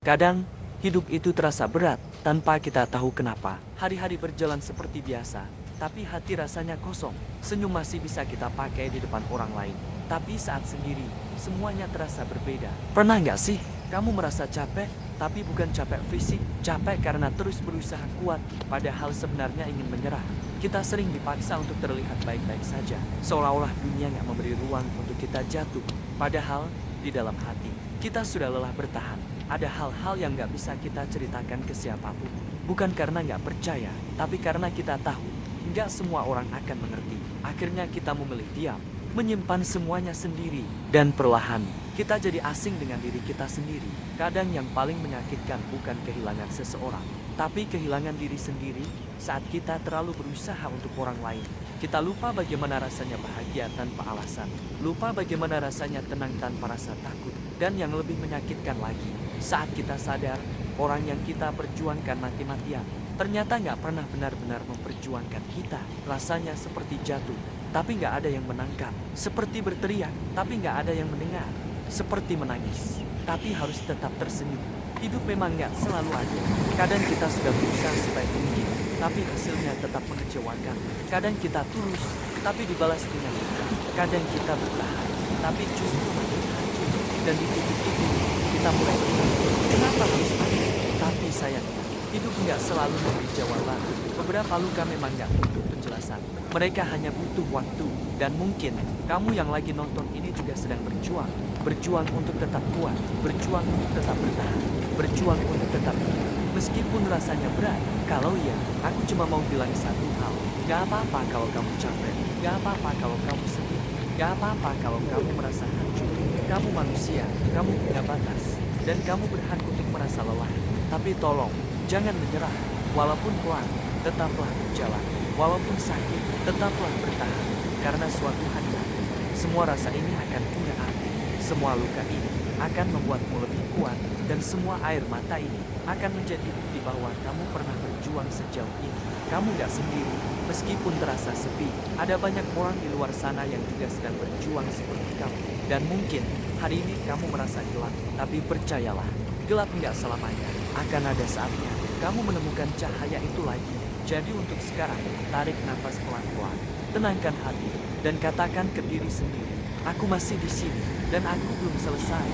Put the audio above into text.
Kadang, hidup itu terasa berat tanpa kita tahu kenapa. Hari-hari berjalan seperti biasa, tapi hati rasanya kosong. Senyum masih bisa kita pakai di depan orang lain. Tapi saat sendiri, semuanya terasa berbeda. Pernah nggak sih, kamu merasa capek, tapi bukan capek fisik, capek karena terus berusaha kuat, padahal sebenarnya ingin menyerah. Kita sering dipaksa untuk terlihat baik-baik saja, seolah-olah dunia nggak memberi ruang untuk kita jatuh. Padahal, di dalam hati, kita sudah lelah bertahan. Ada hal-hal yang nggak bisa kita ceritakan ke siapapun. Bukan karena nggak percaya, tapi karena kita tahu, nggak semua orang akan mengerti. Akhirnya kita memilih diam, menyimpan semuanya sendiri. Dan perlahan, kita jadi asing dengan diri kita sendiri. Kadang yang paling menyakitkan bukan kehilangan seseorang, tapi kehilangan diri sendiri saat kita terlalu berusaha untuk orang lain. Kita lupa bagaimana rasanya bahagia tanpa alasan. Lupa bagaimana rasanya tenang tanpa rasa takut. Dan yang lebih menyakitkan lagi, saat kita sadar, orang yang kita perjuangkan mati-matian ternyata nggak pernah benar-benar memperjuangkan kita. Rasanya seperti jatuh, tapi nggak ada yang menangkap. Seperti berteriak, tapi nggak ada yang mendengar. Seperti menangis, tapi harus tetap tersenyum. Hidup memang nggak selalu adil. Kadang kita sudah berusaha sebaik mungkin, tapi hasilnya tetap mengecewakan. Kadang kita tulus, tapi dibalas dengan luka. Kadang kita bertahan, tapi justru makin hancur. Dan di titik itu, kita mulai bertanya, kenapa harus adil? Tapi sayangnya, hidup nggak selalu memberi jawaban. Beberapa luka memang nggak butuh penjelasan. Mereka hanya butuh waktu. Dan mungkin, kamu yang lagi nonton ini juga sedang berjuang. Berjuang untuk tetap kuat. Berjuang untuk tetap bertahan. Berjuang untuk tetap hidup. Meskipun rasanya berat. Kalau iya, aku cuma mau bilang satu hal. Gak apa-apa kalau kamu capek. Gak apa-apa kalau kamu sedih. Gak apa-apa kalau kamu merasa hancur. Kamu manusia. Kamu punya batas. Dan kamu berhak untuk merasa lelah. Tapi tolong, jangan menyerah. Walaupun pelan, tetaplah berjalan. Walaupun sakit, tetaplah bertahan. Karena suatu hari nanti, semua rasa ini akan punya arti. Semua luka ini akan membuatmu lebih kuat. Dan semua air mata ini akan menjadi bukti bahwa kamu pernah berjuang sejauh ini. Kamu gak sendiri, meskipun terasa sepi. Ada banyak orang di luar sana yang juga sedang berjuang seperti kamu. Dan mungkin hari ini kamu merasa gelap. Tapi percayalah, gelap nggak selamanya. Akan ada saatnya kamu menemukan cahaya itu lagi. Jadi untuk sekarang, tarik nafas pelan-pelan, tenangkan hati, dan katakan ke diri sendiri, aku masih di sini, dan aku belum selesai.